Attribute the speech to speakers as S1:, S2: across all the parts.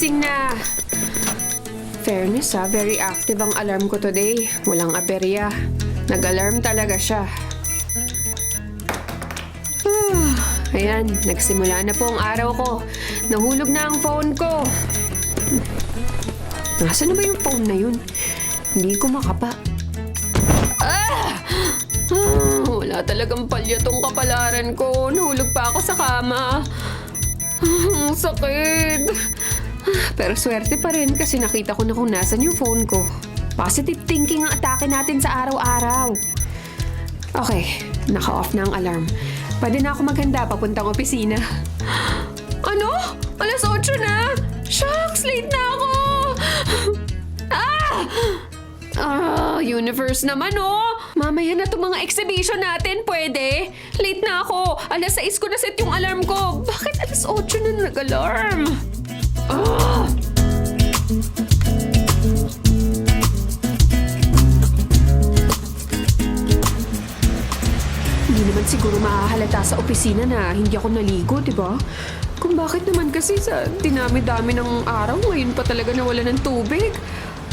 S1: gising na. Fairness ha, very active ang alarm ko today. Walang aperya. Nag-alarm talaga siya. Ayan, nagsimula na po ang araw ko. Nahulog na ang phone ko. Nasaan na ba yung phone na yun? Hindi ko makapa. Wala talagang palya tong kapalaran ko. Nahulog pa ako sa kama. Ang sakit. Pero swerte pa rin kasi nakita ko na kung nasan yung phone ko. Positive thinking ang atake natin sa araw-araw. Okay, naka-off na ang alarm. Pwede na ako maghanda papuntang opisina. Ano? Alas 8 na? Shucks, late na ako! Universe naman oh! Mamaya na itong mga exhibition natin, pwede? Late na ako. Alas 6 ko na set yung alarm ko. Bakit alas 8 na nag-alarm? Hindi naman siguro mahahalata sa opisina na hindi ako naligo, di ba? Kung bakit naman kasi sa dinami-dami ng araw, ngayon pa talaga nawala ng tubig.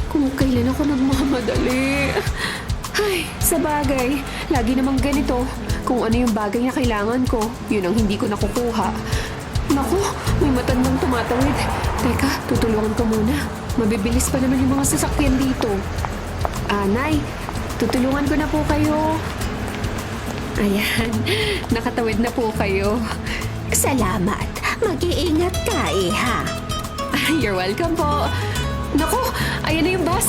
S1: Kung kailan ako nagmamadali. Ay, sa bagay, lagi namang ganito. Kung ano yung bagay na kailangan ko, yun ang hindi ko nakukuha. Naku, may matandang tumatawid. Teka, tutulungan ko muna. Mabibilis pa naman yung mga sasakyan dito. Nay, tutulungan ko na po kayo. Ayan, nakatawid na po kayo.
S2: Salamat. Mag-iingat ka ha.
S1: You're welcome po. Naku, ayan na yung bus.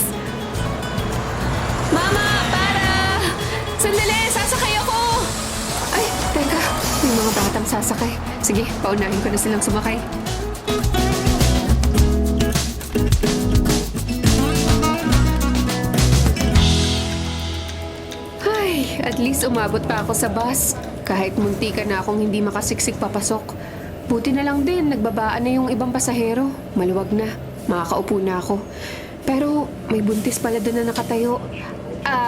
S1: Mama, para! Sandali, sasakay ako! Ay, teka, may mga batang sasakay. Sige, paunahin ko na silang sumakay. Ay, at least umabot pa ako sa bus. Kahit munti ka na akong hindi makasiksik papasok. Buti na lang din, nagbabaan na yung ibang pasahero. Maluwag na. Makakaupo na ako. Pero may buntis pala doon na nakatayo.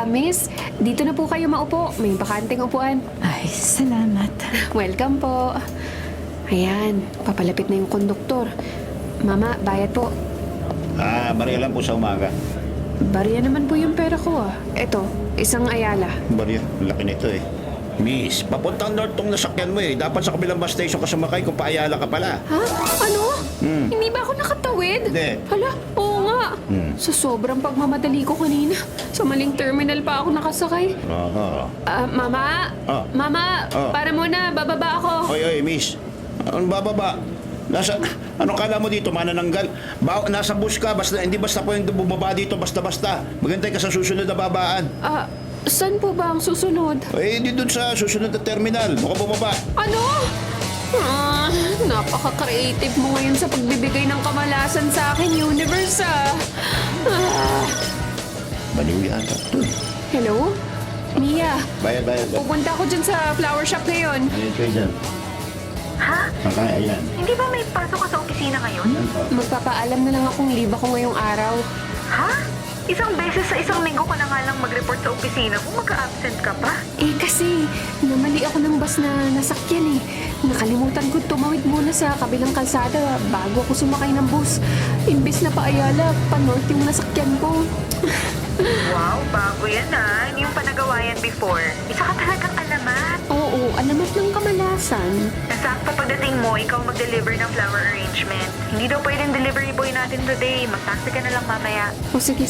S1: Miss, dito na po kayo maupo. May bakanteng upuan.
S2: Ay, salamat.
S1: Welcome po. Ayan, papalapit na yung konduktor. Mama, bayad po.
S3: Bariya lang po sa umaga.
S1: Bariya naman po yung pera ko Eto, isang ayala.
S3: Bariya, laki nito eh. Miss, papuntang north tong nasakyan mo eh. Dapat sa kabilang bus station ka sumakay kung paayala ka pala.
S1: Ha? Ano? Hindi ba ako nakatawid?
S3: Hindi.
S1: Hala, oo nga. Sa sobrang pagmamadali ko kanina, sa maling terminal pa ako nakasakay.
S3: Oo.
S1: Mama?
S3: Ah.
S1: Mama,
S3: Ah.
S1: para muna, bababa ako.
S3: Oy, miss. Anong bababa? Anong kala mo dito, manananggal? Nasa bus ka, hindi basta po yung bumaba dito, basta-basta. Maghintay ka sa susunod na babaan.
S1: Saan po ba ang susunod?
S3: Hindi dun sa susunod na terminal. Mukhang bumaba.
S1: Ano? Napaka-creative mo ngayon sa pagbibigay ng kamalasan sa akin, Universe,
S3: Baliw yata.
S1: Hello? Mia,
S3: Bayad.
S1: pupunta ako dyan sa flower shop ngayon.
S3: Ayan kayo dyan.
S2: Ha?
S3: Ayan.
S2: Hindi ba may pasok ka sa opisina ngayon?
S1: Magpapaalam na lang akong leave ako ngayong araw.
S2: Ha? Isang beses sa isang linggo ka na nga lang mag-report sa opisina kung magka-absent ka pa.
S1: Kasi namali ako ng bus na nasakyan Nakalimutan ko tumawid muna sa kabilang kalsada bago ako sumakay ng bus. Imbes na paayala, pa-north yung nasakyan ko.
S2: Wow, bago yan Hindi yung panagawa yan before. Isa ka talagang alamat.
S1: Oo, alamat ng kamalasan.
S2: Nasakto pagdating mo, ikaw mag-deliver ng flower arrangement. Hindi daw pwedeng delivery boy natin today. Mag-taxi ka na lang mamaya.
S1: Sige.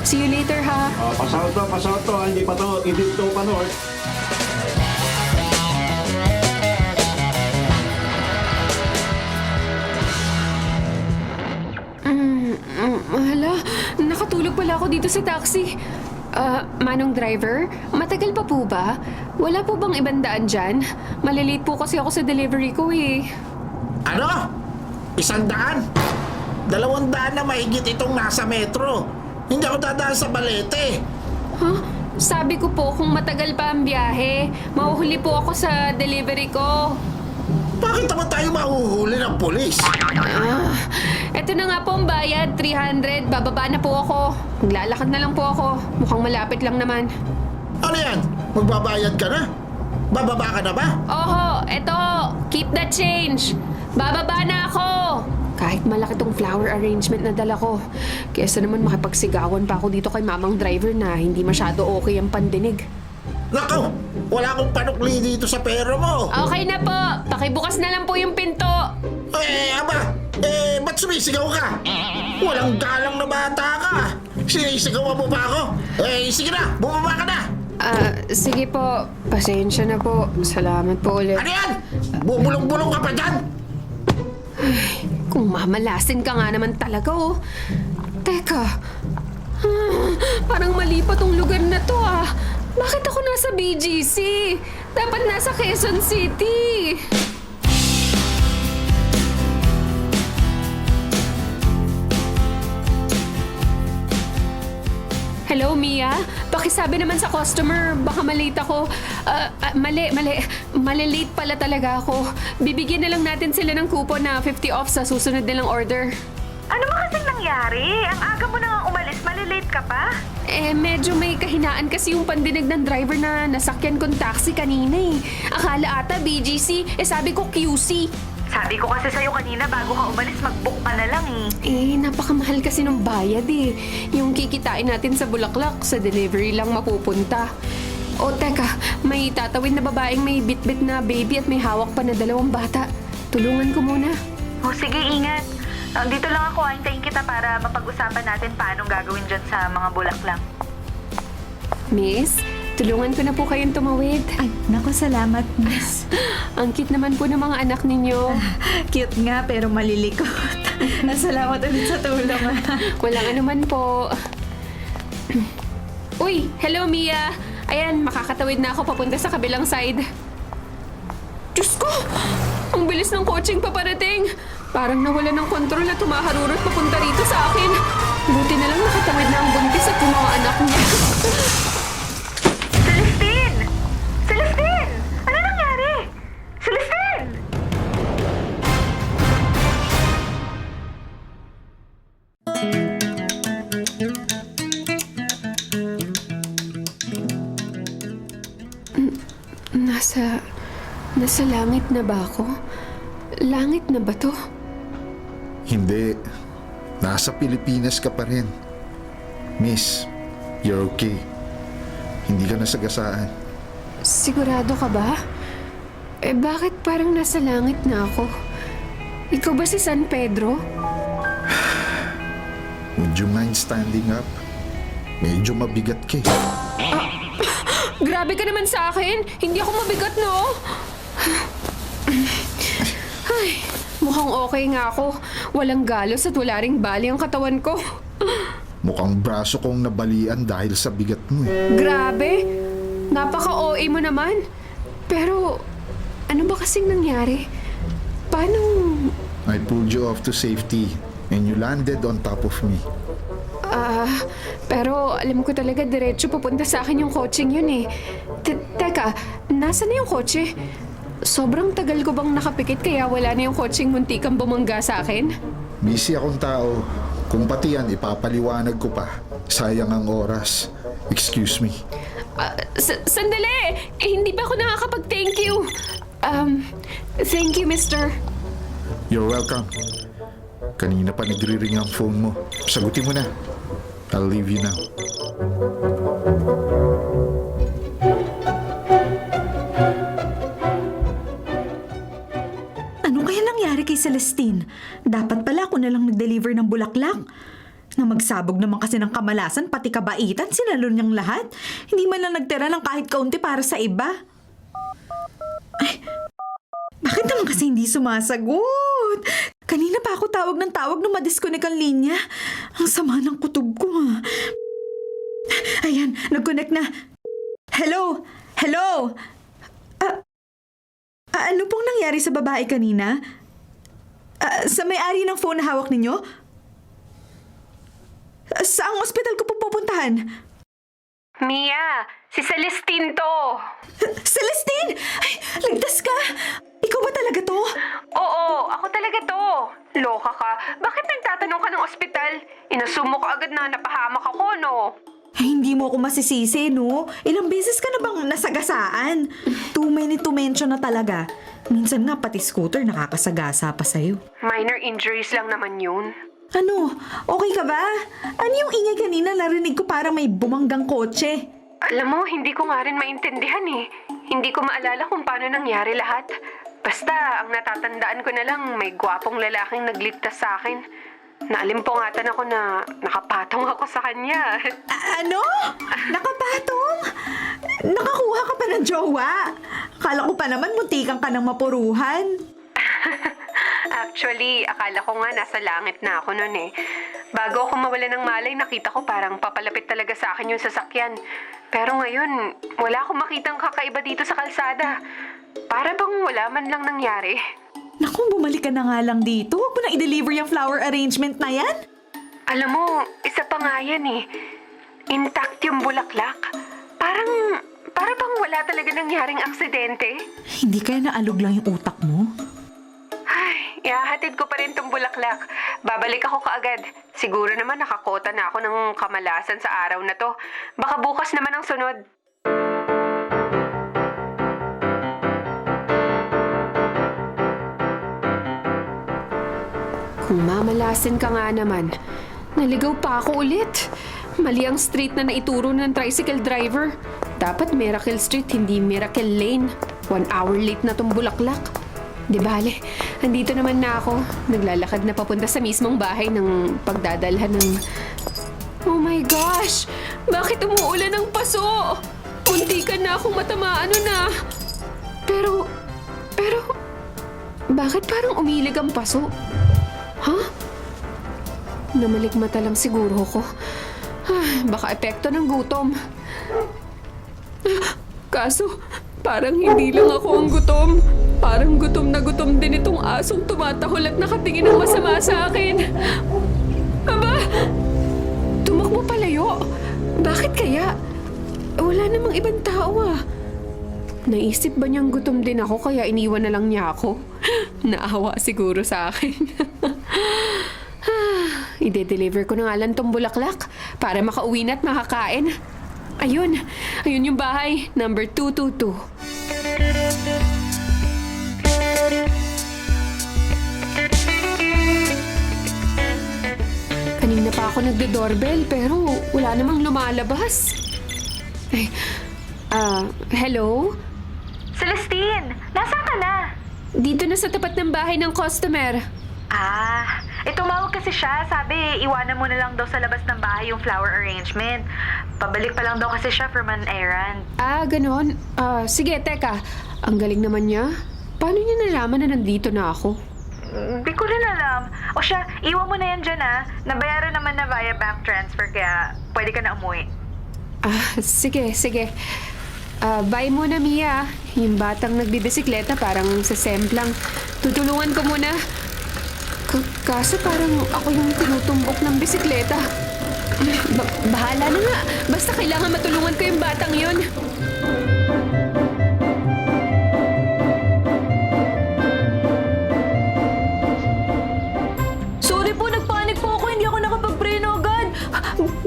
S1: See you later, ha?
S3: Pasaw to. Hindi pa to. Hindi to pa north.
S1: Hala, nakatulog pala ako dito sa taxi. Manong driver, matagal pa po ba? Wala po bang ibang daan dyan? Malilate po kasi ako sa delivery ko
S4: Ano? 100? 200 na mahigit itong nasa metro. Hindi ako dadaan sa Balete.
S1: Sabi ko po kung matagal pa ang biyahe, mahuhuli po ako sa delivery ko.
S4: Bakit naman tayo mahuhuli ng pulis?
S1: Eto na nga po ang bayad, 300. Bababa na po ako. Maglalakad na lang po ako. Mukhang malapit lang naman.
S4: Ano yan? Magbabayad ka na? Bababa ka na ba?
S1: Oho, eto. Keep the change. Bababa na ako. Kahit malaki tong flower arrangement na dala ko. Kesa naman makipagsigawan pa ako dito kay mamang driver na hindi masyado okay ang pandinig.
S4: Nako, wala akong panukli dito sa pera mo.
S1: Okay na po. Pakibukas na lang po yung pinto.
S4: Ba't sumisigaw ka? Walang galang na bata ka. Sinisigawan mo pa ako? Sige na, bumaba ka na.
S1: Sige po. Pasensya na po. Salamat po ulit.
S4: Ano yan? Bubulong-bulong ka pa dyan?
S1: Kung mamalasin ka nga naman talaga, oh. Teka. Parang mali pa tong lugar na to, ah. Bakit ako nasa BGC? Dapat nasa Quezon City. Hello, Mia? Pakisabi naman sa customer, baka malate ako. Mali. Malilate pala talaga ako. Bibigyan na lang natin sila ng coupon na 50 off sa susunod nilang order.
S2: Ano ba kasing nangyari? Ang aga mo na nga umalis, malilate ka pa?
S1: Medyo may kahinaan kasi yung pandinig ng driver na nasakyan kong taxi kanina eh. Akala ata BGC, sabi ko QC.
S2: Sabi ko kasi sa'yo kanina bago ka umalis, mag-book ka na lang
S1: Napakamahal kasi ng bayad eh. Yung kikitain natin sa Bulaklak, sa delivery lang mapupunta. O teka, may tatawid na babaeng may bit-bit na baby at may hawak pa na 2 bata. Tulungan ko muna.
S2: O sige, ingat. Dito lang ako, hintayin kita para mapag-usapan natin paano gagawin dyan sa mga bulaklak.
S1: Miss, tulungan ko na po kayong tumawid.
S5: Ay, naku, salamat, miss.
S1: Ang cute naman po ng mga anak ninyo.
S5: Cute nga, pero malilikot. Salamat ulit sa tulong.
S1: Walang anuman po. Uy, hello Mia. Ayan, makakatawid na ako papunta sa kabilang side. Diyos ko! Ang bilis ng coaching paparating. Parang nawala ng kontrol at tumaharurot papunta rito sa akin. Buti na lang nakatawid na ang buntis at yung mga anak niya.
S2: Celestine! Celestine! Ano nangyari? Celestine!
S1: Nasa langit na ba ako? Langit na ba to?
S6: Hindi. Nasa Pilipinas ka pa rin. Miss, you're okay. Hindi ka nasagasaan.
S1: Sigurado ka ba? Bakit parang nasa langit na ako? Ikaw ba si San Pedro?
S6: Would you mind standing up? Medyo mabigat ka eh.
S1: Grabe ka naman sa akin. Hindi ako mabigat, no? Ay, mukhang okay nga ako. Walang galos at wala ring bali ang katawan ko.
S6: Mukhang braso kong nabalian dahil sa bigat mo eh.
S1: Grabe. Napaka-OA mo naman. Pero, ano ba kasing nangyari? Paano...
S6: I pulled you off to safety and you landed on top of me.
S1: Pero alam ko talaga diretso pupunta sa akin yung coaching yun eh. Teka, nasa na yung kotse? Sobrang tagal ko bang nakapikit kaya wala na yung coaching muntikang bumangga sa akin?
S6: Busy akong tao. Kung pati yan, ipapaliwanag ko pa. Sayang ang oras. Excuse me.
S1: Sandali! Hindi pa ako nakakapag-thank you. Thank you, mister.
S6: You're welcome. Kanina pa nagre-ring ang phone mo. Sagutin mo na. I'll leave you now.
S5: Ano kaya nangyari kay Celestine? Dapat pala ako na lang nag-deliver ng bulaklak. Na magsabog naman kasi ng kamalasan, pati kabaitan, sinalo niyang lahat. Hindi man lang nagtira ng kahit kaunti para sa iba. Ay, bakit naman kasi hindi sumasagot? Kanina pa ako tawag ng tawag nung madisconnect ang linya. Ang sama ng kutob ko, ha. Ayan, nag-connect na. Hello? Hello? Ano pong nangyari sa babae kanina? Sa may-ari ng phone na hawak ninyo? Saang ospital ko po pupuntahan?
S1: Mia, si Celestine to.
S5: Celestine! Ay, ligtas ka! Ikaw ba talaga to?
S1: Oo, ako talaga to. Loka ka. Bakit nagtatanong ka ng ospital? Inasumo ko agad na napahamak ako, no?
S5: Ay, hindi mo ako masisisi, no? Ilang beses ka na bang nasagasa saan. Too many to mention na talaga. Minsan nga pati scooter nakakasagasa pa sa'yo.
S1: Minor injuries lang naman yun.
S5: Ano? Okay ka ba? Ano yung ingay kanina narinig ko parang may bumanggang kotse?
S1: Alam mo, hindi ko nga rin maintindihan eh. Hindi ko maalala kung paano nangyari lahat. Basta, ang natatandaan ko na lang, may gwapong lalaking nagligtas sa akin. Naalimpungatan ako na nakapatong ako sa kanya.
S5: Ano? Nakapatong? Nakakuha ka pa ng jowa? Akala ko pa naman muntikan ka ng mapuruhan.
S1: Actually, akala ko nga nasa langit na ako noon eh. Bago ako mawala ng malay, nakita ko parang papalapit talaga sa akin yung sasakyan. Pero ngayon, wala akong makitang kakaiba dito sa kalsada. Para bang wala man lang nangyari.
S5: Naku, bumalik ka na nga lang dito. Huwag mo na i-deliver yung flower arrangement na yan.
S1: Alam mo, isa pa nga yan eh. Intact yung bulaklak. Para bang wala talaga nangyaring aksidente.
S5: Hindi kaya naalog lang yung utak mo?
S1: Ay, ihahatid ko pa rin tong bulaklak. Babalik ako kaagad. Siguro naman nakakota na ako ng kamalasan sa araw na to. Baka bukas naman ang sunod. Kung mamalasin ka nga naman, naligaw pa ako ulit. Mali ang street na naituro ng tricycle driver. Dapat Miracle Street, hindi Miracle Lane. 1 hour late na tong bulaklak. Di bale, andito naman na ako. Naglalakad na papunta sa mismong bahay ng pagdadalhan ng... Oh my gosh! Bakit umuulan ng paso? Muntikan na akong matamaan na. Pero... Bakit parang umilig ang paso? Ha? Namalikmata lang siguro ko. Baka epekto ng gutom. Kaso, parang hindi lang ako ang gutom. Parang gutom na gutom din itong asong tumatahol at nakatingin ng masama sa akin. Aba! Tumakbo palayo. Bakit kaya? Wala namang ibang tao ah. Naisip ba niyang gutom din ako kaya iniwan na lang niya ako? Naawa siguro sa akin. Ide-deliver ko na nga lang tong bulaklak para makauwi na at makakain. Ayun yung bahay, number 222. Kanina pa ako nagdo-doorbell pero wala namang lumalabas. Ay, hello?
S2: Celestine, nasaan ka na?
S1: Dito na sa tapat ng bahay ng customer.
S2: Tumawag kasi siya. Sabi, iwanan mo na lang daw sa labas ng bahay yung flower arrangement. Pabalik pa lang daw kasi siya from an errand.
S1: Ganon. Sige, teka. Ang galing naman niya. Paano niya nalaman na nandito na ako?
S2: Di ko rin alam. O siya, iwan mo na yan dyan Nabayaran naman na via bank transfer kaya pwede ka na umuwi.
S1: Sige. Bye muna, Mia. Yung batang nagbibisikleta parang sa semplang. Tutulungan ko muna. Kaso parang ako yung tinutumbok ng bisikleta. Bahala na nga. Basta kailangan matulungan ko yung batang yun.
S5: Sorry po, nagpanik po ako. Hindi ako nakapagpreno agad.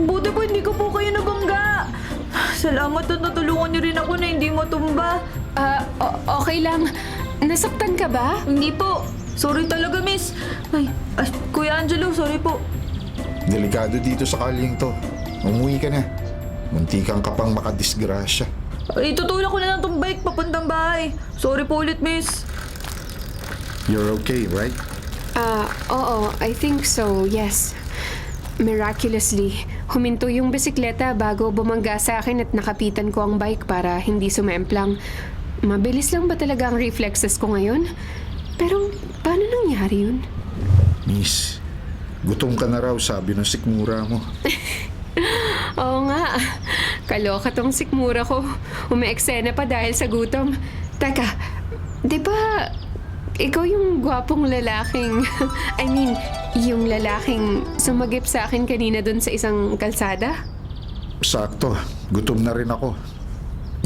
S5: Buti po hindi ko po kayo nabangga. Salamat at natulungan niyo rin ako na hindi matumba.
S1: Okay lang. Nasaktan ka ba?
S5: Hindi po. Sorry talaga, miss. Ay, Kuya Angelo, sorry po.
S6: Delikado dito sa kalyeng to. Umuwi ka na. Muntikan ka pang makadisgrasya.
S5: Itutulak ko na lang tong bike papuntang bahay. Sorry po ulit, miss.
S6: You're okay, right?
S1: Oo. I think so, yes. Miraculously, huminto yung bisikleta bago bumangga sa akin at nakapitan ko ang bike para hindi sumemplang. Mabilis lang ba talaga ang reflexes ko ngayon? Pero, paano nangyari yun?
S6: Miss, gutom ka na raw, sabi ng sikmura mo.
S1: Oo nga. Kaloka tong sikmura ko. Umeeksena pa dahil sa gutom. Teka, di ba ikaw yung gwapong lalaking... I mean, yung lalaking sumagip sa akin kanina dun sa isang kalsada?
S6: Sakto, gutom na rin ako.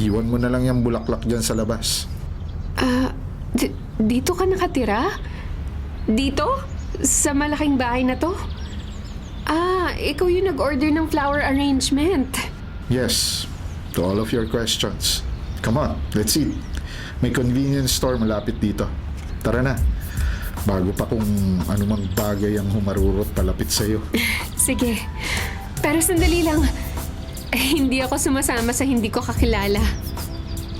S6: Iwan mo na lang yung bulaklak dyan sa labas.
S1: Dito ka nakatira? Dito? Sa malaking bahay na to? Ikaw yung nag-order ng flower arrangement.
S6: Yes, to all of your questions. Come on, let's eat. May convenience store malapit dito. Tara na. Bago pa kung anumang bagay ang humarurot palapit sa'yo.
S1: Sige. Pero sandali lang. Hindi ako sumasama sa hindi ko kakilala.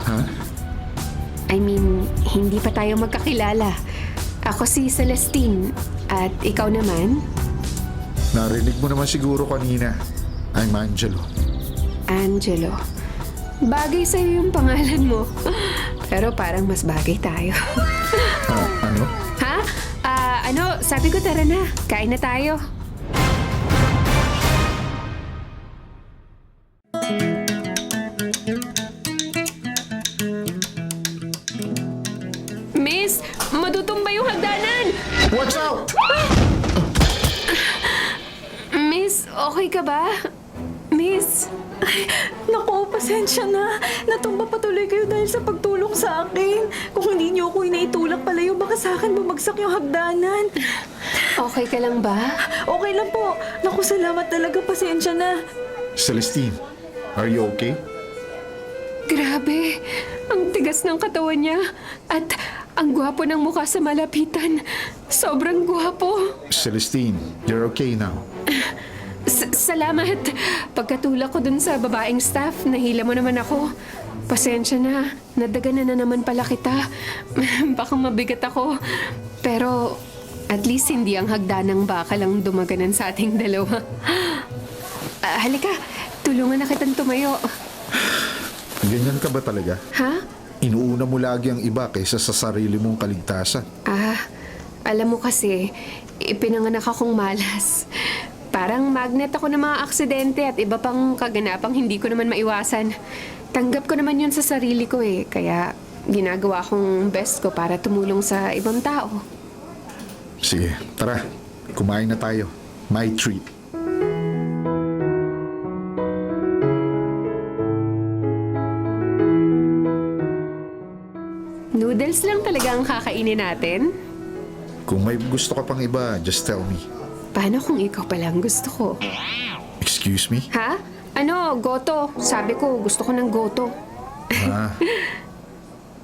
S6: Ha?
S1: I mean, hindi pa tayo magkakilala. Ako si Celestine. At ikaw naman?
S6: Narinig mo naman siguro kanina. I'm Angelo.
S1: Angelo. Bagay sa'yo yung pangalan mo. Pero parang mas bagay tayo.
S6: Ano?
S1: Ha? Sabi ko tara na. Kain na tayo. Miss, matutumba yung hagdanan!
S6: Watch out!
S1: Miss, okay ka ba? Miss,
S5: Naku, pasensya na. Natumba patuloy kayo dahil sa pagtulong sa akin. Kung hindi niyo ako inaitulak palayo, baka sa akin bumagsak yung hagdanan.
S1: okay ka lang ba?
S5: Okay lang po. Naku, salamat talaga. Pasensya na.
S6: Celestine, are you okay?
S1: Grabe, ang tigas ng katawan niya. At ang gwapo ng mukha sa malapitan. Sobrang gwapo.
S6: Celestine, you're okay now.
S1: Salamat. Pagkatulak ko dun sa babaeng staff, nahila mo naman ako. Pasensya na. Nadaganan na naman pala kita. Baka mabigat ako. Pero at least hindi ang hagdanang baka lang dumaganan sa ating dalawa. Halika, tulungan na kitang tumayo.
S6: Ganyan ka ba talaga?
S1: Ha?
S6: Inuuna mo lagi ang iba kaysa sa sarili mong kaligtasan.
S1: Alam mo kasi, ipinanganak akong malas. Parang magnet ako ng mga aksidente at iba pang kaganapang hindi ko naman maiwasan. Tanggap ko naman yun sa sarili ko eh. Kaya ginagawa kong best ko para tumulong sa ibang tao.
S6: Sige, tara. Kumain na tayo. My treat.
S1: Noodles lang talaga ang kakainin natin?
S6: Kung may gusto ka pang iba, just tell me.
S1: Paano kung ikaw palang gusto ko?
S6: Excuse me?
S1: Ha? Goto. Sabi ko, gusto ko ng goto.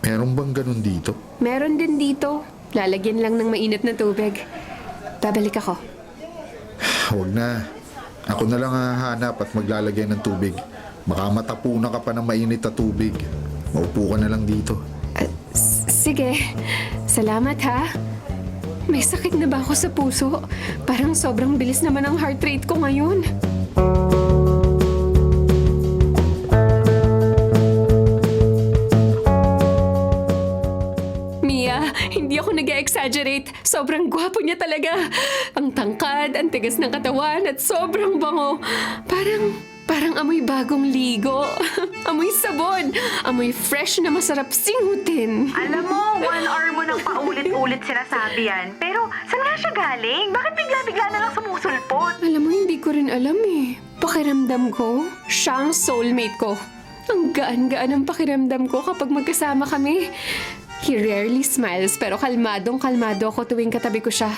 S6: Meron bang ganun dito?
S1: Meron din dito. Lalagyan lang ng mainit na tubig. Babalik ako.
S6: Huwag na. Ako na lang hahanap at maglalagay ng tubig. Baka matapunan ka pa ng mainit na tubig. Maupo ka na lang dito.
S1: Sige. Salamat ha. May sakit na ba ako sa puso? Parang sobrang bilis naman ang heart rate ko ngayon. Mia, hindi ako nag-exaggerate. Sobrang gwapo niya talaga. Ang tangkad, ang tigas ng katawan at sobrang bango. Parang amoy bagong ligo. Amoy sabon. Amoy fresh na masarap singutin.
S2: Alam mo, 1 hour mo nang paulit-ulit sinasabi yan. Pero saan nga siya galing? Bakit bigla-bigla na lang sumusulpot?
S1: Alam mo, hindi ko rin alam eh. Pakiramdam ko, siya ang soulmate ko. Ang gaan-gaan ang pakiramdam ko kapag magkasama kami. He rarely smiles pero kalmadong-kalmado ako tuwing katabi ko siya.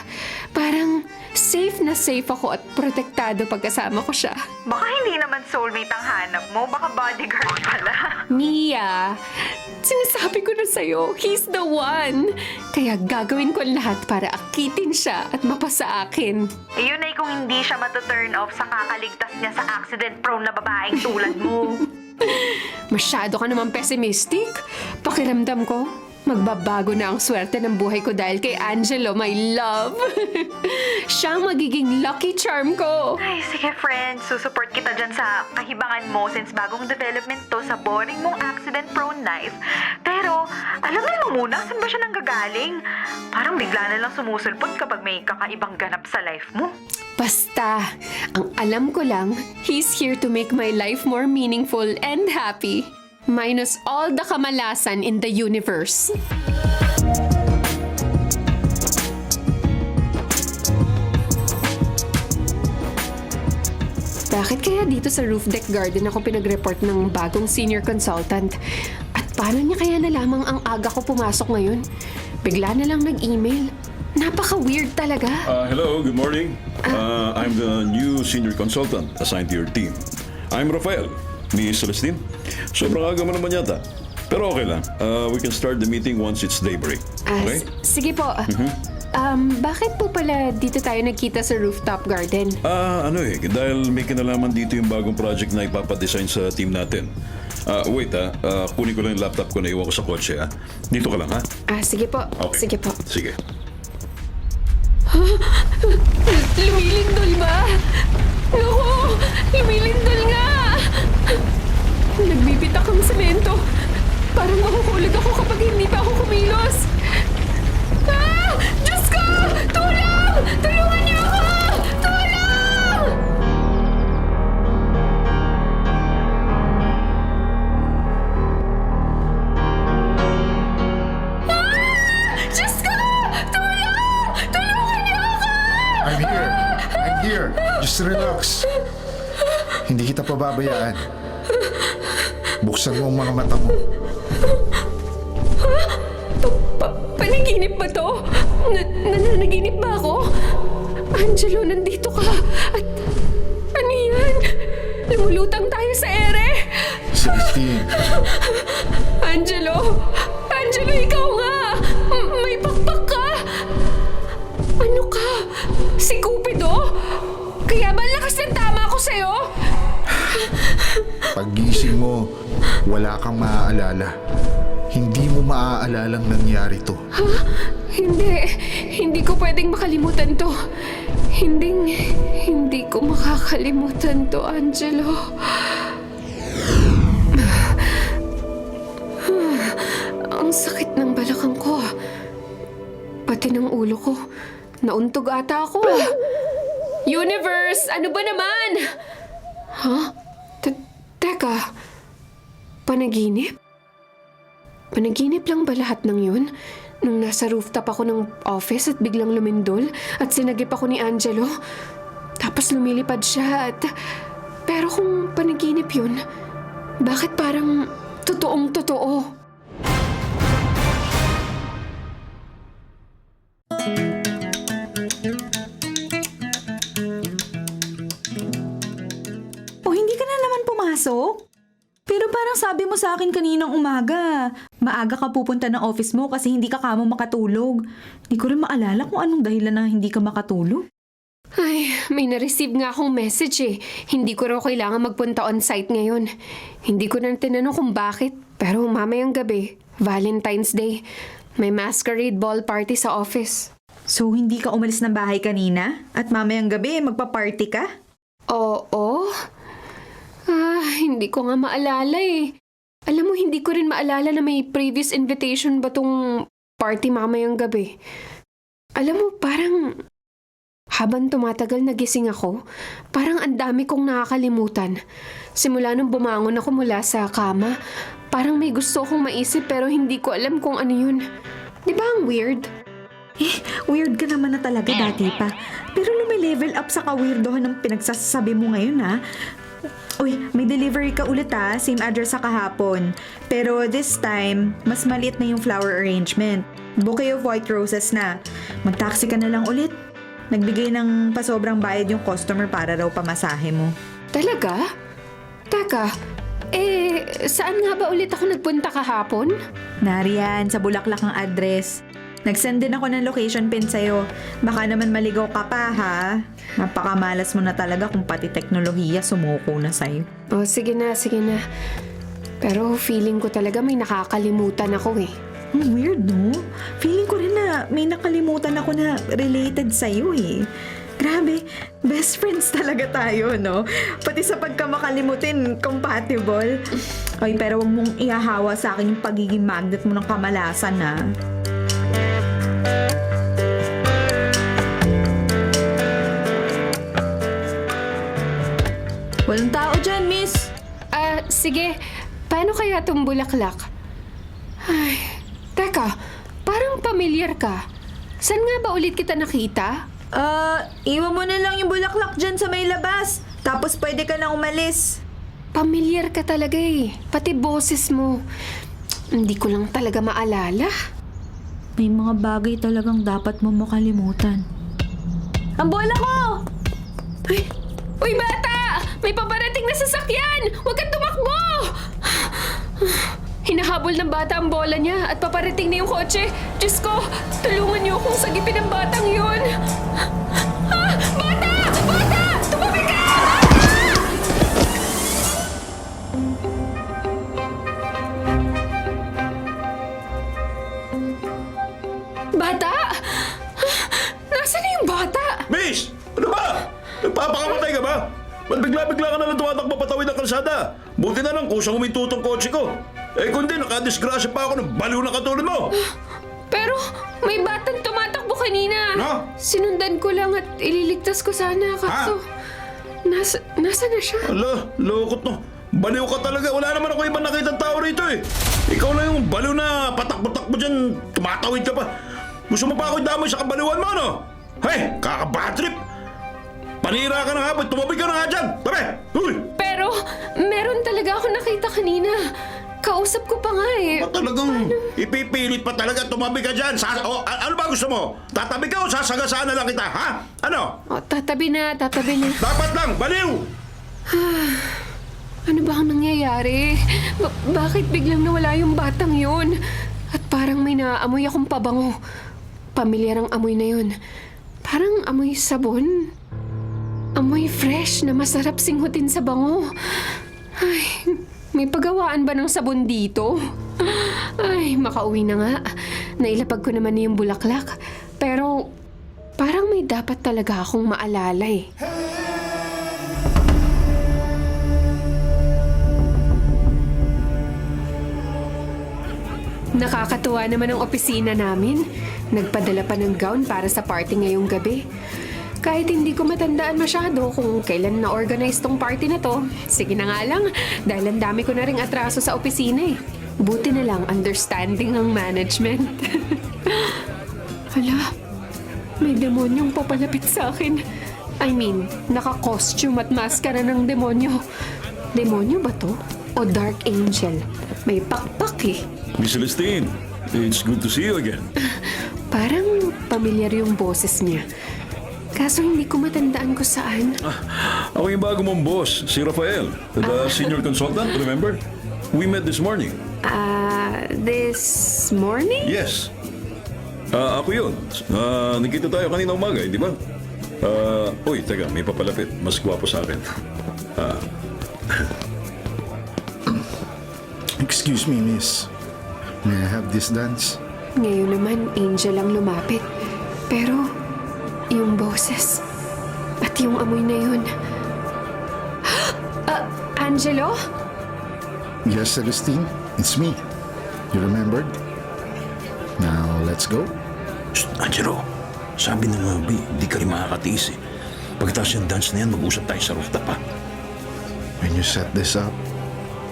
S1: Parang safe na safe ako at protektado pagkasama ko siya.
S2: Baka hindi naman soulmate ang hanap mo. Baka bodyguard pala.
S1: Mia, sinasabi ko na sa'yo, he's the one. Kaya gagawin ko ang lahat para akitin siya at mapasa akin.
S2: Yun ay kung hindi siya matuturn off sa kakaligtas niya sa accident-prone na babaeng tulad mo.
S1: Masyado ka naman pessimistic. Pakiramdam ko, magbabago na ang swerte ng buhay ko dahil kay Angelo, my love. Siya ang magiging lucky charm ko.
S2: Ay, sige friend, susupport kita dyan sa kahibangan mo since bagong development to sa boring mong accident-prone life. Pero, alamin mo muna, saan ba siya nanggagaling? Parang bigla na lang sumusulpot kapag may kakaibang ganap sa life mo.
S1: Basta, ang alam ko lang, he's here to make my life more meaningful and happy. Minus all the kamalasan in the universe. Bakit kaya dito sa roof deck garden ako pinag-report ng bagong senior consultant? At paano niya kaya nalamang ang aga ko pumasok ngayon? Bigla na lang nag-email. Napaka-weird talaga.
S7: Hello, good morning. I'm the new senior consultant assigned to your team. I'm Rafael, ni Celestine. Sobrang aga mo naman yata. Pero okay lang. We can start the meeting once it's daybreak. Okay?
S1: Sige po. Bakit po pala dito tayo nagkita sa rooftop garden?
S7: Dahil may kinalaman dito yung bagong project na ipapadesign sa team natin. Wait kunin ko lang yung laptop ko na iwan ko sa kotse Dito ka lang
S1: Sige po.
S7: Okay.
S1: Sige po.
S7: Sige.
S1: Lumilindol ba? Naku! Lumilindol nga! Nagbibitak ang semento. Parang makukulog ako kapag hindi pa ako kumilos. Diyos ko! Tulong! Tulungan niyo ako! Tulong! Diyos ko! Tulong! Tulungan niyo ako!
S6: I'm here. Just relax. Hindi kita pababayaan. Buksan mo ang mga mata mo.
S1: Panaginip ba to? Nananaginip ba ako? Angelo, nandito ka. At ano yan? Lumulutang tayo sa ere.
S6: Celestine,
S1: Angelo! Angelo, ikaw nga! May pakpak ka! Ano ka? Si Cupido? Kaya ba lakas ng tama ko sa'yo?
S6: paggising mo, wala kang maaalala. Hindi mo maaalalang nangyari to.
S1: Hindi ko pwedeng makalimutan to. Hindi ko makakalimutan to, Angelo. Ang sakit ng balakang ko. Pati ng ulo ko. Nauntog ata ako. Universe! Ano ba naman? Teka. Panaginip? Panaginip lang ba lahat ng yun? Nung nasa rooftop ako ng office at biglang lumindol at sinagip ako ni Angelo. Tapos lumilipad siya at... Pero kung panaginip yun, bakit parang totoong totoo?
S5: O hindi ka na naman pumasok? Pero parang sabi mo sa akin kaninang umaga, maaga ka pupunta ng office mo kasi hindi ka kamo makatulog. Hindi ko rin maalala kung anong dahilan na hindi ka makatulog.
S1: Ay, may na-receive nga akong message eh. Hindi ko raw kailangan magpunta on-site ngayon. Hindi ko na tinanong kung bakit. Pero mamayang gabi, Valentine's Day, may masquerade ball party sa office.
S5: So hindi ka umalis ng bahay kanina? At mamayang gabi magpa-party ka?
S1: Oo? Hindi ko nga maalala eh. Alam mo, hindi ko rin maalala na may previous invitation ba tong party mamayang gabi. Alam mo, parang habang tumatagal nagising ako, parang ang dami kong nakakalimutan. Simula nung bumangon ako mula sa kama, parang may gusto akong maisip pero hindi ko alam kung ano yun. Di ba ang weird?
S5: Weird ka naman na talaga dati pa. Pero lumilevel up sa ka-weirdohan ng pinagsasabi mo ngayon ha. Uy, may delivery ka ulit ha. Same address sa kahapon. Pero this time, mas maliit na yung flower arrangement. Bouquet of white roses na. Mag-taxi ka na lang ulit. Nagbigay ng pasobrang bayad yung customer para raw pamasahe mo.
S1: Talaga? Teka, saan nga ba ulit ako nagpunta kahapon?
S5: Nariyan, sa Bulaklak ang address. Nag-send din ako ng location pin sa'yo. Baka naman maligaw ka pa, ha? Napakamalas mo na talaga kung pati teknolohiya sumuko na sa'yo.
S1: Oh, sige na. Pero feeling ko talaga may nakakalimutan ako eh.
S5: Ang weird, no? Feeling ko rin na may nakalimutan ako na related sa'yo, eh. Grabe, best friends talaga tayo, no? Pati sa pagkamakalimutin, compatible. Oy, pero wag mong ihahawa sa akin yung pagiging magnet mo ng kamalasan, ha? Walang tao dyan, miss.
S1: Sige. Paano kaya itong bulaklak? Ay, teka. Parang pamilyar ka. Saan nga ba ulit kita nakita?
S5: Iwan mo na lang yung bulaklak dyan sa may labas. Tapos pwede ka na umalis.
S1: Pamilyar ka talaga eh. Pati boses mo. Hindi ko lang talaga maalala.
S5: May mga bagay talagang dapat mo makalimutan. Ang bola ko!
S1: Uy, bata! May paparating na sasakyan! Huwag kang tumakbo! Hinahabol ng bata ang bola niya at paparating na yung kotse. Diyos ko, tulungan niyo akong sagipin ng batang yun. Ah! Bata! Bata! Tumabi ka! Bata! Nasaan na yung bata?
S3: Miss! Ano ba? Nagpapakamatay ka ba? Ba't bigla-bigla ka na lang tumatakbo patawid ng kalsada? Buti na lang kusang huminto tong kotse ko. Eh kundi nakadisgrasya pa ako ng baliw na katulad mo.
S1: Pero may batang tumatakbo kanina.
S3: No?
S1: Sinundan ko lang at ililigtas ko sana. Kaso, nasa na siya?
S3: Ala, lokot no. Baliw ka talaga. Wala naman ako ibang nakitang tao rito eh. Ikaw lang yung baliw na patakbo-takbo dyan. Tumatawid ka pa. Gusto mo pa ako damay sa kabaliwan mo, no? Hey, kakabatrip! Panira ka na nga, tumabi ka na nga dyan! Tabi! Uy!
S1: Pero meron talaga ako nakita kanina. Kausap ko pa nga eh.
S3: Ba't talagang ipipilit pa talaga tumabi ka dyan? Ano ba gusto mo? Tatabi ka o sasagasaan na lang kita, ha? Ano?
S1: O, tatabi na.
S3: Dapat lang, baliw!
S1: Ano ba ang nangyayari? Bakit biglang nawala yung batang yun? At parang may naaamoy akong pabango. Pamilyar ang amoy na yun. Parang amoy sabon. Amoy fresh na masarap singhutin sa bango. Ay, may pagawaan ba ng sabon dito? Ay, makauwi na nga. Nailapag ko naman na yung bulaklak. Pero parang may dapat talaga akong maalala eh. Nakakatuwa naman ang opisina namin. Nagpadala pa ng gown para sa party ngayong gabi. Kahit hindi ko matandaan masyado kung kailan na-organize tong party na to, sige na nga lang, dahil ang dami ko na ring atraso sa opisina eh. Buti na lang understanding ng management. Hala, may demonyong papalapit sa akin. I mean, naka-costume at maskara ng demonyo. Demonyo ba to? O Dark Angel? May pakpak eh.
S7: Miss Celestine, it's good to see you again.
S1: Parang pamilyar yung boses niya. Kaso hindi ko matandaan ko saan.
S7: Ako yung bago mong boss, si Rafael, the senior consultant, remember? We met this morning.
S1: This morning?
S7: Yes. Ako yun. Nagkita tayo kanina umaga, di ba? Uy, teka, may papalapit. Mas gwapo sa akin.
S6: Excuse me, miss. May I have this dance?
S1: Ngayon naman, Angel ang lumapit. Pero, yung boses at yung amoy na yun. Angelo?
S6: Yes, Celestine. It's me. You remembered? Now, let's go.
S3: Shh, Angelo, sabi ng Mabi, hindi ka rin makakatiis eh. Pagkatapos yung dance na yan, mag-usap tayo sa rooftop ha.
S6: When you set this up,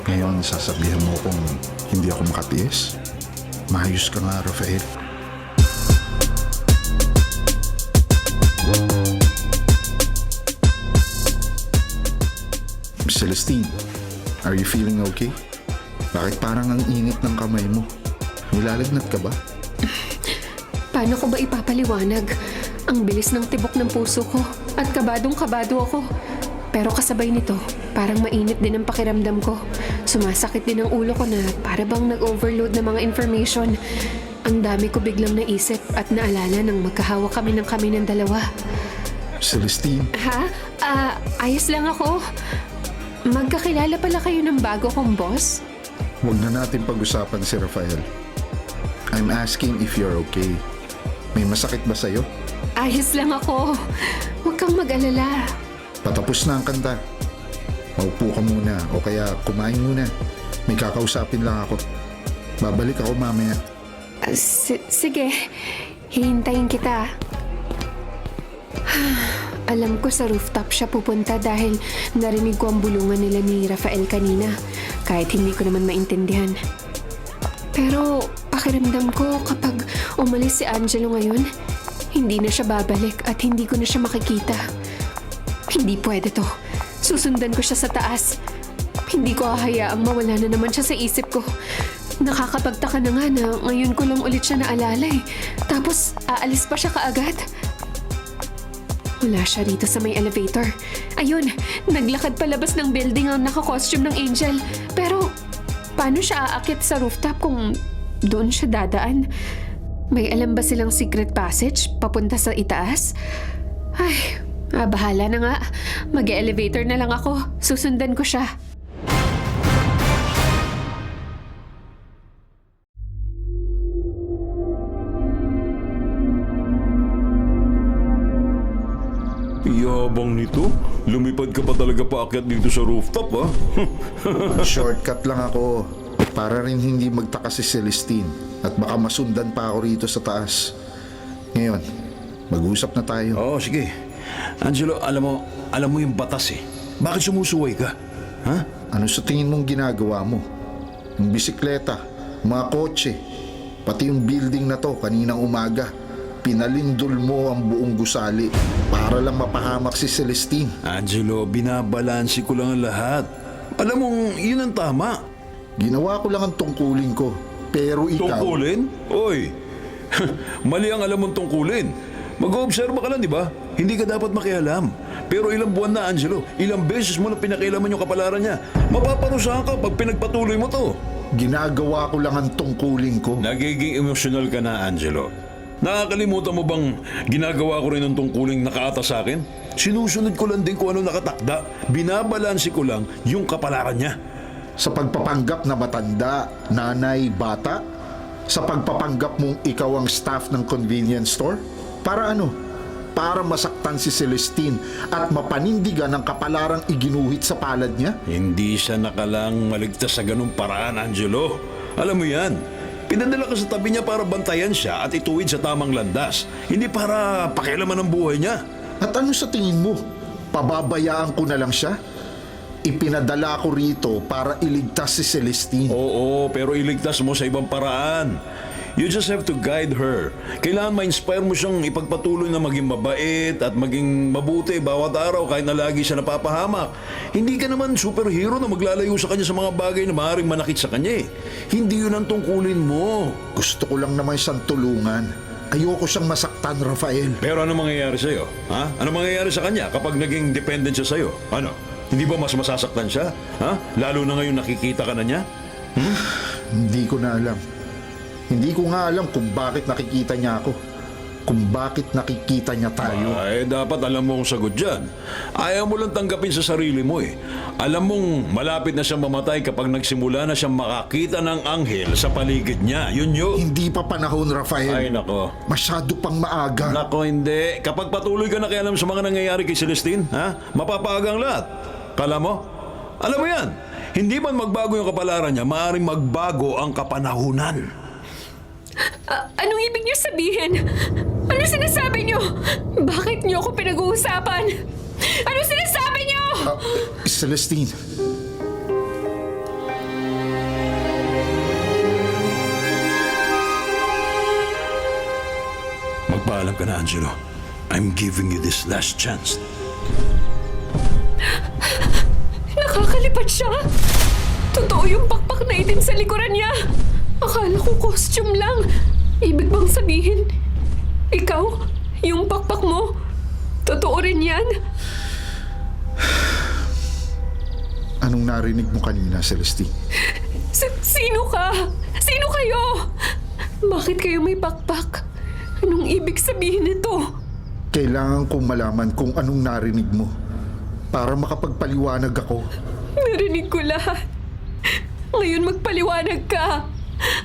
S6: ngayon sasabihin mo kung hindi ako makatiis. Maayos ka nga, Rafael. Celestine, are you feeling okay? Bakit parang ang init ng kamay mo? Nilalagnat ka ba?
S1: Paano ko ba ipapaliwanag? Ang bilis ng tibok ng puso ko at kabadong-kabado ako. Pero kasabay nito, parang mainit din ang pakiramdam ko. Sumasakit din ang ulo ko na para bang nag-overload ng mga information. Ang dami ko biglang naisip at naalala nang magkahawak kami ng dalawa.
S6: Celestine,
S1: Ha? Ayos lang ako. Magkakilala pala kayo ng bago kong boss?
S6: huwag na natin pag-usapan si Rafael. I'm asking if you're okay. May masakit ba sa'yo?
S1: Ayos lang ako. Huwag kang mag-alala.
S6: Patapos na ang kanta. Maupo ka muna o kaya kumain muna. May kakausapin lang ako. Babalik ako mamaya.
S1: Sige, hihintayin kita. Alam ko sa rooftop siya pupunta dahil narinig ko ang bulungan nila ni Rafael kanina, kahit hindi ko naman maintindihan. Pero pakiramdam ko kapag umalis si Angelo ngayon, hindi na siya babalik at hindi ko na siya makikita. Hindi pwede to. Susundan ko siya sa taas. Hindi ko hahayaang mawala na naman siya sa isip ko. Nakakapagtaka na nga na ngayon ko lang ulit siya naalala eh. Tapos aalis pa siya kaagad. Wala siya rito sa may elevator. Ayun, naglakad palabas ng building ang naka-costume ng Angel. Pero Paano siya aakyat sa rooftop kung doon siya dadaan? May alam ba silang secret passage papunta sa itaas? Ay, bahala na nga. Mag-elevator na lang ako. Susundan ko siya.
S7: Yabang nito. Lumipad ka pa talaga paakyat dito sa rooftop, ha?
S6: Shortcut lang ako para rin hindi magtaka si Celestine at baka masundan pa ako rito sa taas. Ngayon, mag-usap na tayo.
S7: Oo, sige. Angelo, alam mo yung batas eh. Bakit sumusuway ka? Ha?
S6: Ano sa tingin mong ginagawa mo? Yung bisikleta, mga kotse, pati yung building na to kaninang umaga. Pinalindol mo ang buong gusali para lang mapahamak si Celestine.
S7: Angelo, binabalansi ko lang ang lahat. Alam mong, yun ang tama.
S6: Ginawa ko lang ang tungkulin ko. Pero ikaw...
S7: Tungkulin? Oy, mali ang alam mong tungkulin. Mag-oobserba ka lang, di ba? Hindi ka dapat makialam. Pero ilang buwan na, Angelo, ilang beses mo na pinakialaman yung kapalaran niya. Mapaparusahan ka pag pinagpatuloy mo to.
S6: Ginagawa ko lang ang tungkulin ko.
S7: Nagiging emosyonal ka na, Angelo. Nakakalimutan mo bang ginagawa ko rin ang tungkuling nakaata sa akin? Sinusunod ko lang din kung ano nakatakda. Binabalansi ko lang yung kapalaran niya.
S6: Sa pagpapanggap na matanda, nanay, bata? Sa pagpapanggap mong ikaw ang staff ng convenience store? Para ano? Para masaktan si Celestine at mapanindigan ang kapalarang iginuhit sa palad niya?
S7: Hindi siya nakalang maligtas sa ganung paraan, Angelo. Alam mo yan. Pinadala ka sa tabi niya para bantayan siya at ituwid sa tamang landas. Hindi para pakialaman ang buhay niya.
S6: At ano sa tingin mo? Pababayaan ko na lang siya? Ipinadala ko rito para iligtas si Celestine.
S7: Oo, pero iligtas mo sa ibang paraan. You just have to guide her. Kailangan ma-inspire mo siyang ipagpatuloy na maging mabait at maging mabuti bawat araw kahit na lagi siya napapahamak. Hindi ka naman superhero na maglalayo sa kanya sa mga bagay na maaaring manakit sa kanya eh. Hindi yun ang tungkulin mo.
S6: Gusto ko lang naman siyang tulungan. Ayoko siyang masaktan, Rafael.
S7: Pero ano mangyayari sa'yo? Ha? Ano mangyayari sa kanya kapag naging dependent siya sa'yo? Ano? Hindi ba mas masasaktan siya? Ha? Lalo na ngayon nakikita ka na niya?
S6: Hindi ko na alam. Hindi ko nga alam kung bakit nakikita niya ako. Kung bakit nakikita niya tayo.
S7: Ay, dapat alam mo ang sagot dyan. Ayaw mo lang tanggapin sa sarili mo eh. Alam mong malapit na siyang mamatay kapag nagsimula na siyang makakita ng anghel sa paligid niya. Yun yun.
S6: Hindi pa panahon, Rafael.
S7: Ay, nako.
S6: Masyado pang maaga.
S7: Nako, hindi. Kapag patuloy ka nakialam sa mga nangyayari kay Celestine, ha? Mapapaagang lahat. Kala mo? Alam mo yan. Hindi man magbago yung kapalaran niya, maaaring magbago ang kapanahunan.
S1: Anong ibig niyo sabihin? Ano sinasabi niyo? Bakit niyo ako pinag-uusapan? Ano sinasabi niyo?
S6: Celestine.
S7: Magpaalam ka na, Angelo. I'm giving you this last chance.
S1: Nakakalipad siya. Totoo yung pakpak na itim sa likuran niya. Akala ko costume lang. Ibig bang sabihin, ikaw, yung pakpak mo, totoo rin yan?
S6: Anong narinig mo kanina, Celestine?
S1: Sino ka? Sino kayo? Bakit kayo may pakpak? Anong ibig sabihin nito?
S6: Kailangan kong malaman kung anong narinig mo para makapagpaliwanag ako.
S1: Narinig ko lahat. Ngayon magpaliwanag ka.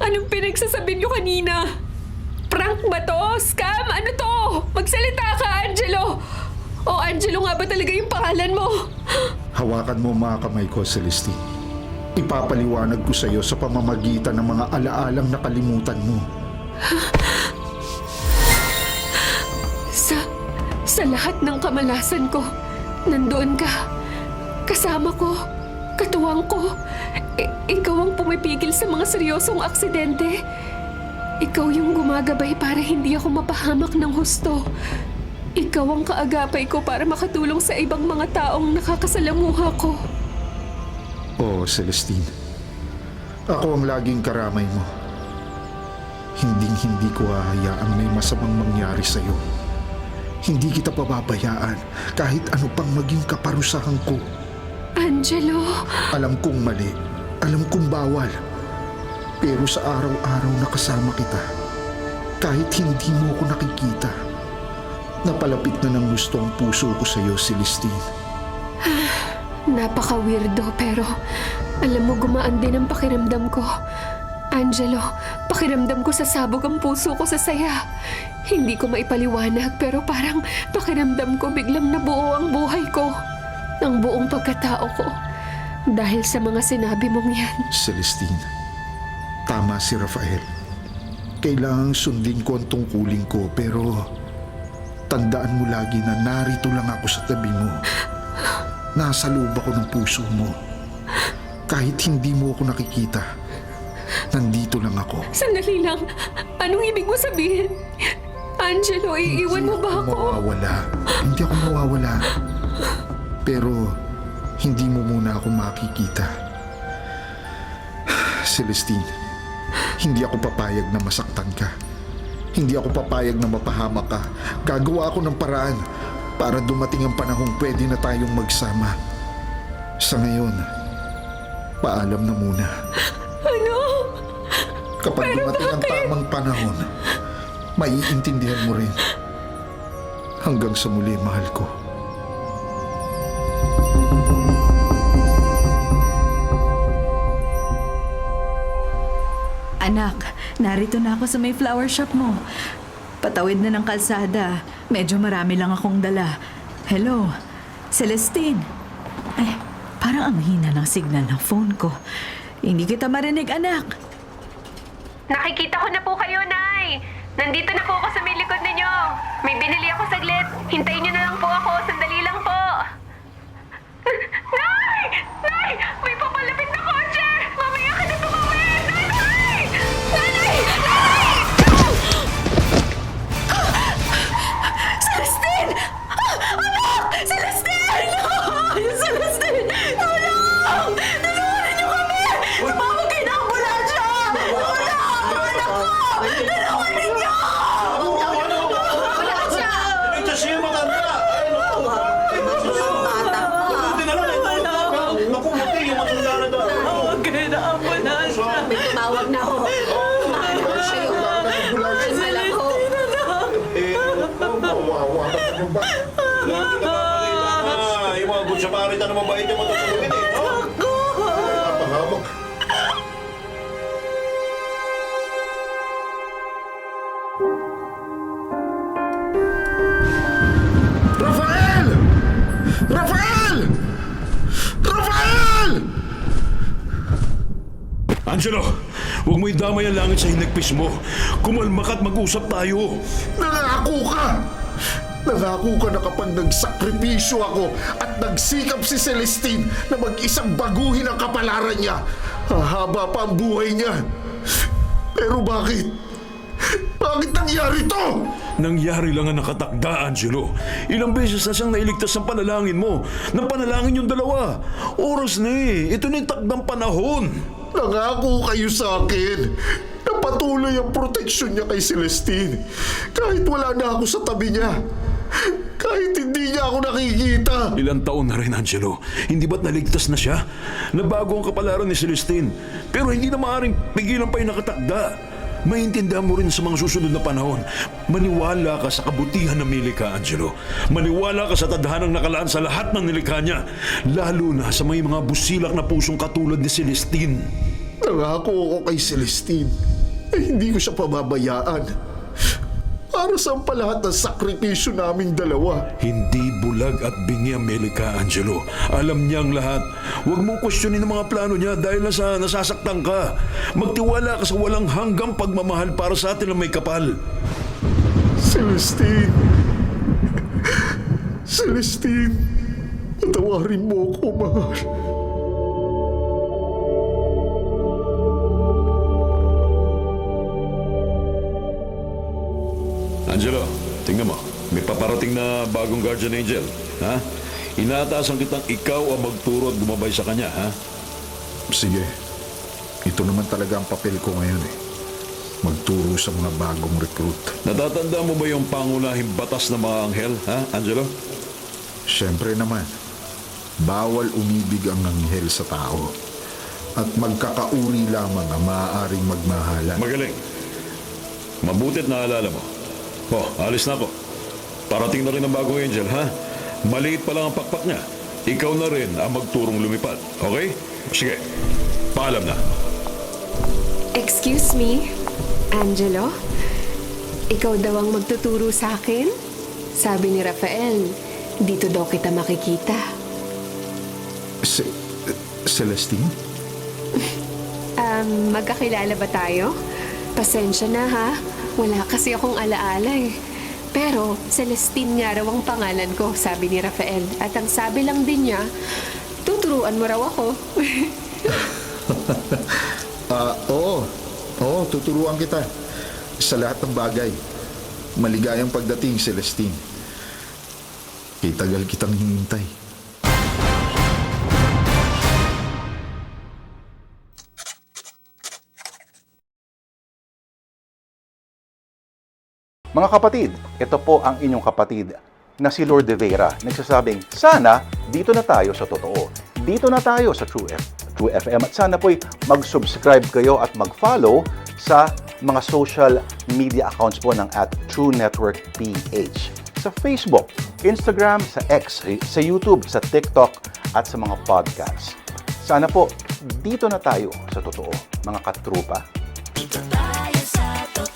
S1: Anong pinagsasabi niyo kanina? Prank ba to? Scam? Ano to? Magsalita ka, Angelo! O Angelo nga ba talaga yung pangalan mo?
S6: Hawakan mo mga kamay ko, Celestine. Ipapaliwanag ko sa iyo sa pamamagitan ng mga alaalang nakalimutan mo.
S1: Sa lahat ng kamalasan ko, nandoon ka. Kasama ko, katuwang ko. Ikaw ang pumipigil sa mga seryosong aksidente. Ikaw yung gumagabay para hindi ako mapahamak ng husto. Ikaw ang kaagapay ko para makatulong sa ibang mga taong nakakasalamuha ko.
S6: Oo, Celestine. Ako ang laging karamay mo. Hinding-hindi ko hahayaang may masamang mangyari sa'yo. Hindi kita pababayaan kahit ano pang maging kaparusahan ko.
S1: Angelo!
S6: Alam kong mali. Alam kong bawal. Pero sa araw-araw na kasama kita, kahit hindi mo ako nakikita, napalapit na ng gusto ang puso ko sa iyo, Celestine.
S1: Napaka-weirdo pero alam mo gumaan din ang pakiramdam ko. Angelo, pakiramdam ko sa sabog ang puso ko sa saya. Hindi ko maipaliwanag pero parang pakiramdam ko biglang nabuo ang buhay ko. Ang buong pagkatao ko. Dahil sa mga sinabi mong yan.
S6: Celestine, tama si Rafael. Kailangang sundin ko ang tungkulin ko pero tandaan mo lagi na narito lang ako sa tabi mo. Nasa loob ako ng puso mo. Kahit hindi mo ako nakikita, nandito lang ako.
S1: Sandali lang. Anong ibig mo sabihin? Angelo, iiwan mo ba ako?
S6: Mawawala. Hindi ako mawawala. Pero hindi mo muna ako makikita. Celestine, hindi ako papayag na masaktan ka. Hindi ako papayag na mapahamak ka. Gagawa ako ng paraan para dumating ang panahong pwede na tayong magsama. Sa ngayon, paalam na muna.
S1: Ano?
S6: Kapag dumating ang tamang panahon, maiintindihan mo rin. Hanggang sa muli, mahal ko.
S5: Anak, narito na ako sa may flower shop mo. Patawid na ng kalsada. Medyo marami lang akong dala. Hello, Celestine. Ay, parang ang hina ng signal ng phone ko. Hindi kita marinig, anak.
S2: Nakikita ko na po kayo, Nay. Nandito na po ako sa may likod ninyo. May binili ako saglit. Hintayin niyo na lang po ako. Sandali lang po. Nay! Nay! May papalapit na kotse! Mamaya ka na tumawid! Nanay! Nanay! Nanay!
S5: Celestine! Anak! Celestine! Celestine! Tulong! Tulungan niyo kami! Tumawag kayo ng ambulansya! Tulong! Anak ko! Tulungan ninyo! Ambulansya!
S3: Ito siya matanda! Buti na lang eh. Naku, buti yung matanda na daw.
S5: Tumawag kayo ng ambulansya!
S1: Tumawag na ako. Tumawag na siya yung mahal ako.
S6: Kawawa ka ba?
S3: Lagi ka papalita na. Yung mga good Samaritan na mabait yung matutulungin eh. No?
S6: Papahamak. Rafael! Rafael! Rafael!
S7: Angelo, huwag mo idamay ang langit sa hinagpis mo. Kumalma ka at mag-usap tayo.
S6: Nangako ka! Nangako ka na kapag nagsakripisyo ako at nagsikap si Celestine na mag-isang baguhin ang kapalaran niya, hahaba pa ang buhay niya. Pero bakit? Bakit nangyari to?
S7: Nangyari lang ang nakatakda, Angelo. Ilang beses na siyang nailigtas ng panalangin mo. Nang panalangin yung dalawa. Oras na eh. Ito na yung takdang panahon.
S6: Nangako kayo sa akin na patuloy ang proteksyon niya kay Celestine. Kahit wala na ako sa tabi niya. Kahit hindi niya ako nakikita.
S7: Ilang taon na rin, Angelo. Hindi ba't naligtas na siya? Nabago ang kapalaran ni Celestine. Pero hindi na maaaring pigilan pa yung nakatakda. Maintindihan mo rin sa mga susunod na panahon. Maniwala ka sa kabutihan ng nilikha, Angelo. Maniwala ka sa tadhanang nakalaan sa lahat ng nilikha niya. Lalo na sa may mga busilak na pusong katulad ni Celestine.
S6: Nangako ako kay Celestine na hindi ko siya pababayaan. Para saan pa lahat ng sakripisyo naming dalawa?
S7: Hindi bulag at bingi ang Melika, Angelo. Alam niya ang lahat. Huwag mong questionin ang mga plano niya dahil nasasaktan ka. Magtiwala ka sa walang hanggang pagmamahal para sa atin ang may kapal.
S6: Celestine! Celestine! Patawarin mo ako, mahal.
S7: Angelo, tingnan mo. May paparating na bagong guardian angel. Ha? Inaatasan kitang ikaw ang magturo at gumabay sa kanya, ha?
S6: Sige. Ito naman talaga ang papel ko ngayon eh. Magturo sa mga bagong recruit.
S7: Natatanda mo ba yung pangunahing batas ng mga anghel, ha, Angelo?
S6: Siyempre naman, bawal umibig ang anghel sa tao. at magkakauri lamang ang maaaring magmahalan.
S7: Magaling. Mabutit na alala mo. Oh, alis na ako. Parating na rin ang bagong angel, ha? Maliit pa lang ang pakpak niya. Ikaw na rin ang magturong lumipad. Okay? Sige. Paalam na.
S1: Excuse me, Angelo? Ikaw daw ang magtuturo sa akin? Sabi ni Rafael, dito daw kita makikita.
S6: Celestine?
S1: Magkakilala ba tayo? Pasensya na ha, wala kasi akong alaala eh. Pero Celestine nga raw ang pangalan ko, sabi ni Rafael. At ang sabi lang din niya, tuturuan mo raw ako.
S6: Oo, tuturuan kita sa lahat ng bagay. Maligayang pagdating, Celestine. Kay tagal kitang hinintay.
S8: Mga kapatid, ito po ang inyong kapatid na si Lord De Vera. Nagsasabing, sana dito na tayo sa totoo. Dito na tayo sa True FM. At sana po'y mag-subscribe kayo at mag-follow sa mga social media accounts po ng @True Network PH. Sa Facebook, Instagram, sa X, sa YouTube, sa TikTok, at sa mga podcasts. Sana po, dito na tayo sa totoo, mga katrupa.
S9: Dito tayo sa totoo.